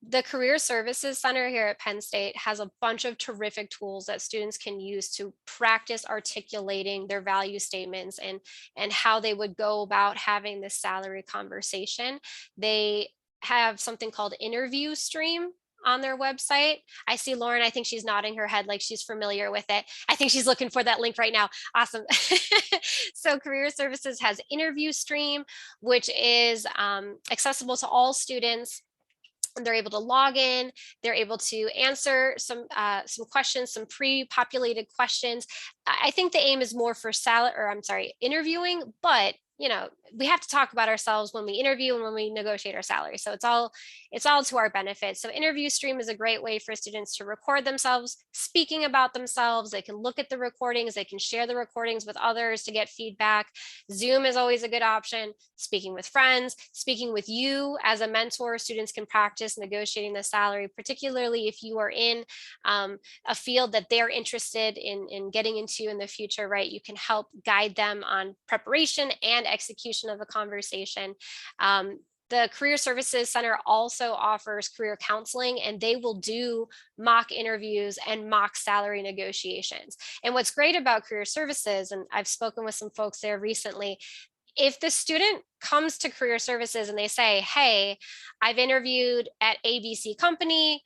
The Career Services Center here at Penn State has a bunch of terrific tools that students can use to practice articulating their value statements and how they would go about having this salary conversation. They have something called Interview Stream on their website. I see Lauren, I think she's nodding her head like she's familiar with it. I think she's looking for that link right now. Awesome. So Career Services has Interview Stream, which is accessible to all students. They're able to log in, they're able to answer some questions, some pre-populated questions. I think the aim is more for interviewing, but we have to talk about ourselves when we interview and when we negotiate our salary. So it's all to our benefit. So interview stream is a great way for students to record themselves speaking about themselves. They can look at the recordings, they can share the recordings with others to get feedback. Zoom is always a good option. Speaking with friends, speaking with you as a mentor, students can practice negotiating the salary, particularly if you are in a field that they're interested in getting into in the future, right? You can help guide them on preparation and execution of the conversation. The Career Services Center also offers career counseling, and they will do mock interviews and mock salary negotiations. And what's great about Career Services, and I've spoken with some folks there recently, if the student comes to Career Services and they say, hey, I've interviewed at ABC company,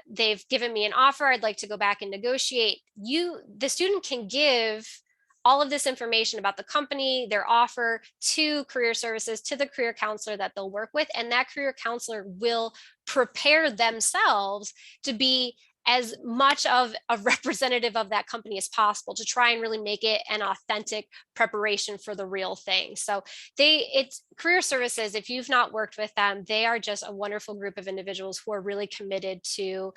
they've given me an offer, I'd like to go back and negotiate. The student can give all of this information about the company, their offer, to Career Services, to the career counselor that they'll work with, and that career counselor will prepare themselves to be as much of a representative of that company as possible, to try and really make it an authentic preparation for the real thing. So it's Career Services, if you've not worked with them, they are just a wonderful group of individuals who are really committed to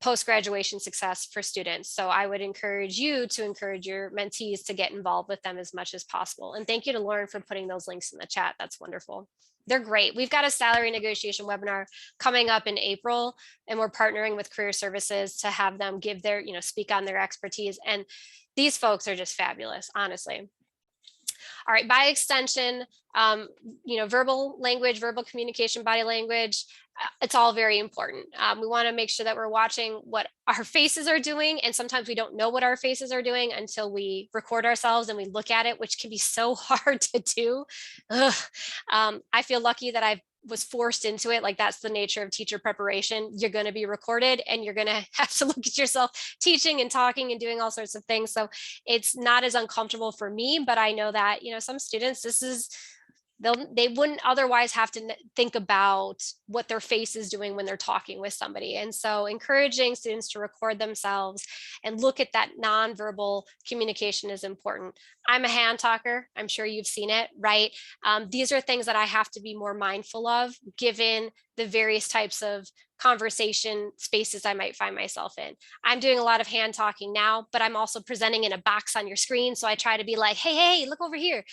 post-graduation success for students. So I would encourage you to encourage your mentees to get involved with them as much as possible. And thank you to Lauren for putting those links in the chat. That's wonderful. They're great. We've got a salary negotiation webinar coming up in April, and we're partnering with Career Services to have them give their, speak on their expertise. And these folks are just fabulous, honestly. All right, by extension, verbal language, verbal communication, body language, it's all very important. We want to make sure that we're watching what our faces are doing. And sometimes we don't know what our faces are doing until we record ourselves and we look at it, which can be so hard to do. I feel lucky that I was forced into it. Like, that's the nature of teacher preparation. You're going to be recorded and you're going to have to look at yourself teaching and talking and doing all sorts of things. So it's not as uncomfortable for me, but I know that, some students, they wouldn't otherwise have to think about what their face is doing when they're talking with somebody. And so encouraging students to record themselves and look at that nonverbal communication is important. I'm a hand talker. I'm sure you've seen it, right? These are things that I have to be more mindful of, given the various types of conversation spaces I might find myself in. I'm doing a lot of hand talking now, but I'm also presenting in a box on your screen. So I try to be like, hey, look over here.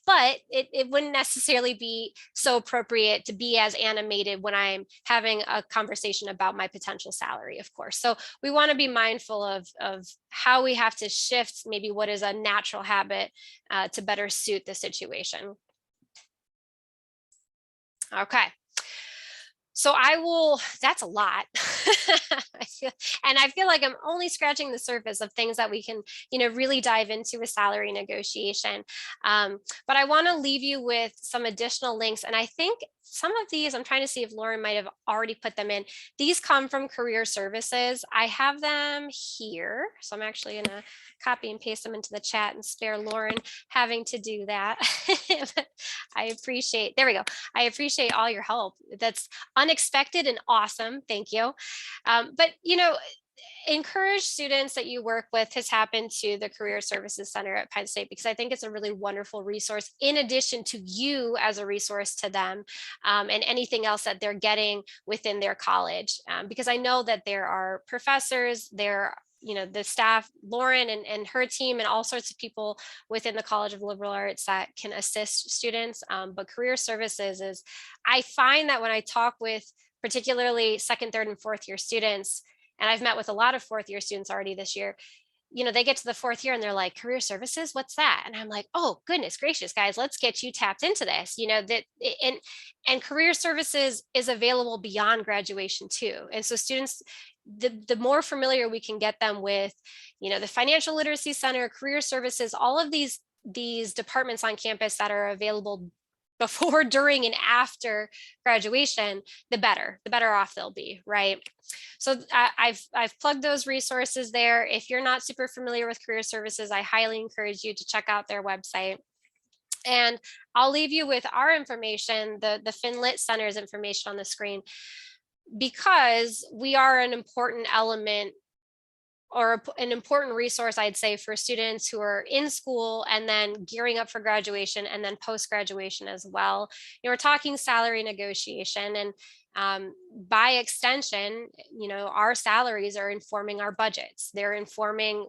But it wouldn't necessarily be so appropriate to be as animated when I'm having a conversation about my potential salary, of course. So we want to be mindful of how we have to shift maybe what is a natural habit to better suit the situation. Okay. So that's a lot. I feel like I'm only scratching the surface of things that we can, really dive into with salary negotiation. But I want to leave you with some additional links. And I think some of these, I'm trying to see if Lauren might have already put them in. These come from Career Services. I have them here. So I'm actually going to copy and paste them into the chat and spare Lauren having to do that. I appreciate, there we go. I appreciate all your help. That's unexpected and awesome. Thank you. But, encourage students that you work with has happened to the Career Services Center at Penn State, because I think it's a really wonderful resource, in addition to you as a resource to them, and anything else that they're getting within their college. Because I know that there are professors, the staff, Lauren and her team, and all sorts of people within the College of Liberal Arts that can assist students. But Career Services I find that when I talk with particularly second, third, and fourth year students, and I've met with a lot of fourth year students already this year, they get to the fourth year and they're like, Career Services, what's that? And I'm like, oh, goodness gracious, guys, let's get you tapped into this, and Career Services is available beyond graduation too. And so students, the more familiar we can get them with, the Financial Literacy Center, Career Services, all of these departments on campus that are available before, during, and after graduation, the better off they'll be, right? So I've plugged those resources there. If you're not super familiar with Career Services, I highly encourage you to check out their website. And I'll leave you with our information, the FinLit Center's information on the screen, because we are an important element an important resource, I'd say, for students who are in school and then gearing up for graduation and then post-graduation as well. We're talking salary negotiation, and by extension, our salaries are informing our budgets. They're informing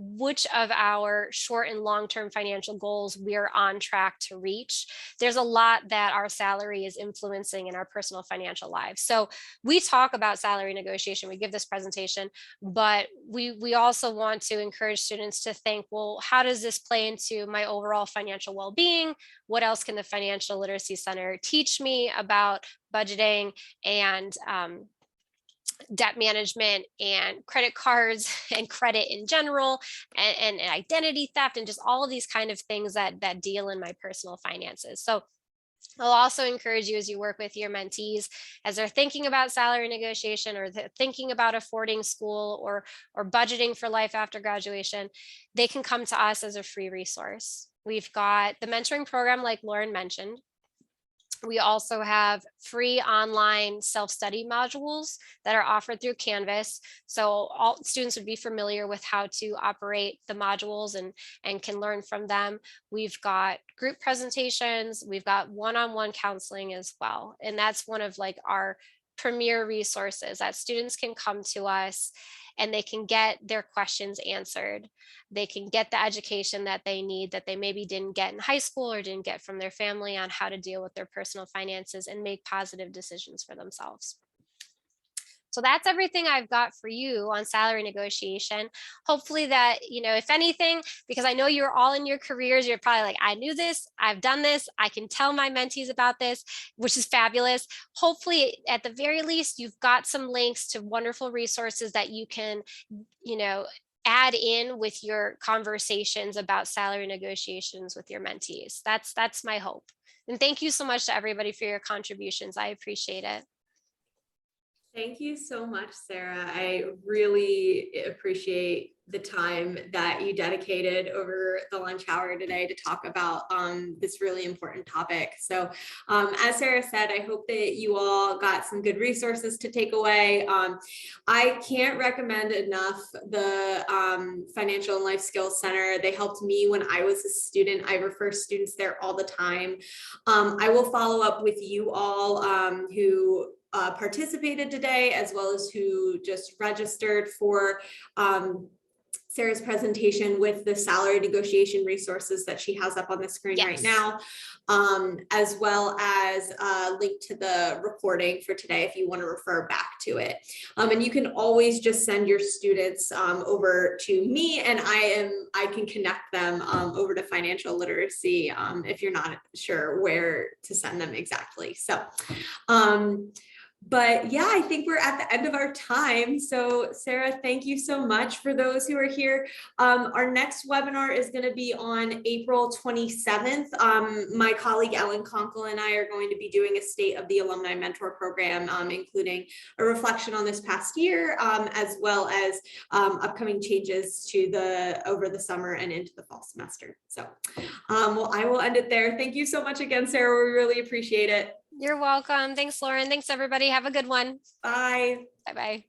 which of our short and long-term financial goals we're on track to reach. There's a lot that our salary is influencing in our personal financial lives. So we talk about salary negotiation, we give this presentation, but we also want to encourage students to think, well, how does this play into my overall financial well-being? What else can the Financial Literacy Center teach me about budgeting and debt management and credit cards and credit in general, and identity theft, and just all of these kind of things that deal in my personal finances. So I'll also encourage you, as you work with your mentees, as they're thinking about salary negotiation, or they're thinking about affording school or budgeting for life after graduation, they can come to us as a free resource. We've got the mentoring program, like Lauren mentioned. We also have free online self-study modules that are offered through Canvas. So all students would be familiar with how to operate the modules and can learn from them. We've got group presentations. We've got one-on-one counseling as well. And that's one of like our premier resources that students can come to us and they can get their questions answered. They can get the education that they need, that they maybe didn't get in high school or didn't get from their family, on how to deal with their personal finances and make positive decisions for themselves. So that's everything I've got for you on salary negotiation. Hopefully that, if anything, because I know you're all in your careers, you're probably like, I knew this, I've done this, I can tell my mentees about this, which is fabulous. Hopefully, at the very least, you've got some links to wonderful resources that you can, add in with your conversations about salary negotiations with your mentees. That's my hope. And thank you so much to everybody for your contributions. I appreciate it.
Thank you so much, Sarah. I really appreciate the time that you dedicated over the lunch hour today to talk about this really important topic. So as Sarah said, I hope that you all got some good resources to take away. I can't recommend enough the Financial and Life Skills Center. They helped me when I was a student. I refer students there all the time. I will follow up with you all who participated today, as well as who just registered for Sarah's presentation, with the salary negotiation resources that she has up on the screen right now, as well as a link to the recording for today if you want to refer back to it. And you can always just send your students over to me, and I can connect them over to financial literacy if you're not sure where to send them exactly. So but yeah, I think we're at the end of our time. So Sarah, thank you so much. For those who are here, our next webinar is going to be on April 27th. My colleague Ellen Conkle and I are going to be doing a State of the Alumni Mentor Program, including a reflection on this past year, as well as upcoming changes to over the summer and into the fall semester. So well, I will end it there. Thank you so much again, Sarah. We really appreciate it.
You're welcome. Thanks, Lauren. Thanks, everybody. Have a good one.
Bye.
Bye-bye.